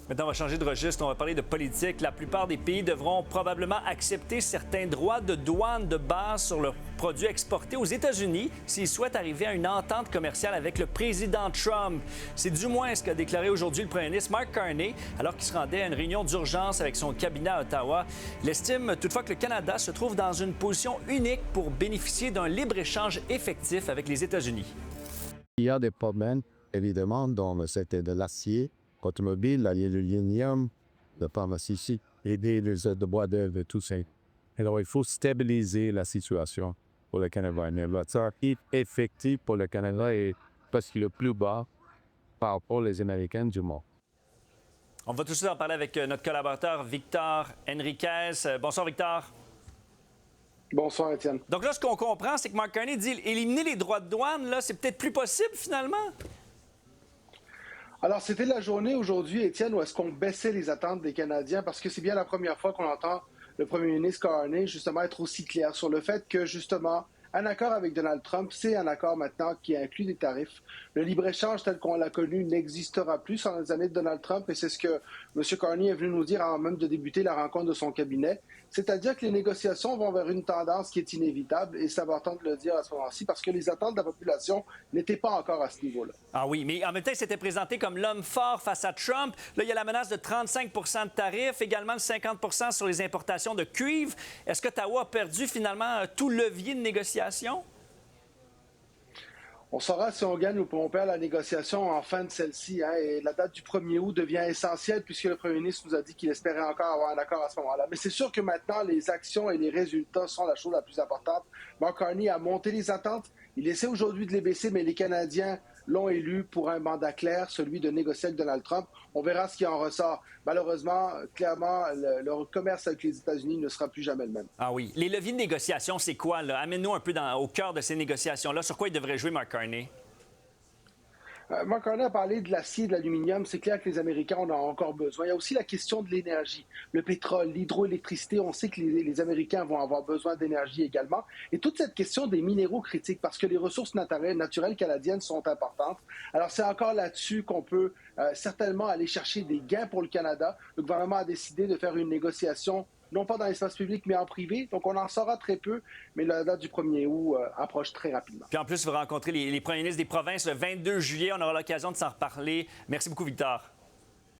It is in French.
Maintenant, on va changer de registre. On va parler de politique. La plupart des pays devront probablement accepter certains droits de douane de base sur leurs produits exportés aux États-Unis s'ils souhaitent arriver à une entente commerciale avec le président Trump. C'est du moins ce qu'a déclaré aujourd'hui le premier ministre Mark Carney alors qu'il se rendait à une réunion d'urgence avec son cabinet à Ottawa. Il estime toutefois que le Canada se trouve dans une position unique pour bénéficier d'un libre-échange effectif avec les États-Unis. Il y a des problèmes, évidemment, dans le secteur de l'acier, automobile, l'aluminium, la pharmacie, et de bois d'œuvre et tout ça. Alors, il faut stabiliser la situation pour le Canada. Ça est effectif pour le Canada et parce qu'il est le plus bas par rapport aux Américains du monde. On va tout de suite en parler avec notre collaborateur Victor Henriquez. Bonsoir, Victor. Bonsoir, Étienne. Donc là, ce qu'on comprend, c'est que Mark Carney dit éliminer les droits de douane, là, c'est peut-être plus possible finalement. Alors, c'était la journée aujourd'hui, Étienne, où est-ce qu'on baissait les attentes des Canadiens, parce que c'est bien la première fois qu'on entend le premier ministre Carney, justement, être aussi clair sur le fait que, justement, un accord avec Donald Trump, c'est un accord maintenant qui inclut des tarifs. Le libre-échange tel qu'on l'a connu n'existera plus sans les années de Donald Trump, et c'est ce que M. Carney est venu nous dire avant même de débuter la rencontre de son cabinet. C'est-à-dire que les négociations vont vers une tendance qui est inévitable, et c'est important de le dire à ce moment-ci, parce que les attentes de la population n'étaient pas encore à ce niveau-là. Ah oui, mais en même temps, il s'était présenté comme l'homme fort face à Trump. Là, il y a la menace de 35 de tarifs, également de 50 sur les importations de cuivre. Est-ce que Ottawa a perdu finalement tout levier de négociation? On saura si on gagne ou on perd la négociation en fin de celle-ci. Et la date du 1er août devient essentielle puisque le premier ministre nous a dit qu'il espérait encore avoir un accord à ce moment-là. Mais c'est sûr que maintenant, les actions et les résultats sont la chose la plus importante. Mark Carney a monté les attentes. Il essaie aujourd'hui de les baisser, mais les Canadiens l'ont élu pour un mandat clair, celui de négocier avec Donald Trump. On verra ce qui en ressort. Malheureusement, clairement, le commerce avec les États-Unis ne sera plus jamais le même. Ah oui. Les leviers de négociation, c'est quoi, là? Amène-nous un peu au cœur de ces négociations-là. Sur quoi il devrait jouer Mark Carney? Mark Carney a parlé de l'acier et de l'aluminium. C'est clair que les Américains en ont encore besoin. Il y a aussi la question de l'énergie, le pétrole, l'hydroélectricité. On sait que les Américains vont avoir besoin d'énergie également. Et toute cette question des minéraux critiques, parce que les ressources naturelles canadiennes sont importantes. Alors, c'est encore là-dessus qu'on peut certainement aller chercher des gains pour le Canada. Le gouvernement a décidé de faire une négociation non pas dans l'espace public, mais en privé. Donc, on en saura très peu, mais la date du 1er août approche très rapidement. Puis en plus, vous rencontrez les premiers ministres des provinces le 22 juillet. On aura l'occasion de s'en reparler. Merci beaucoup, Victor.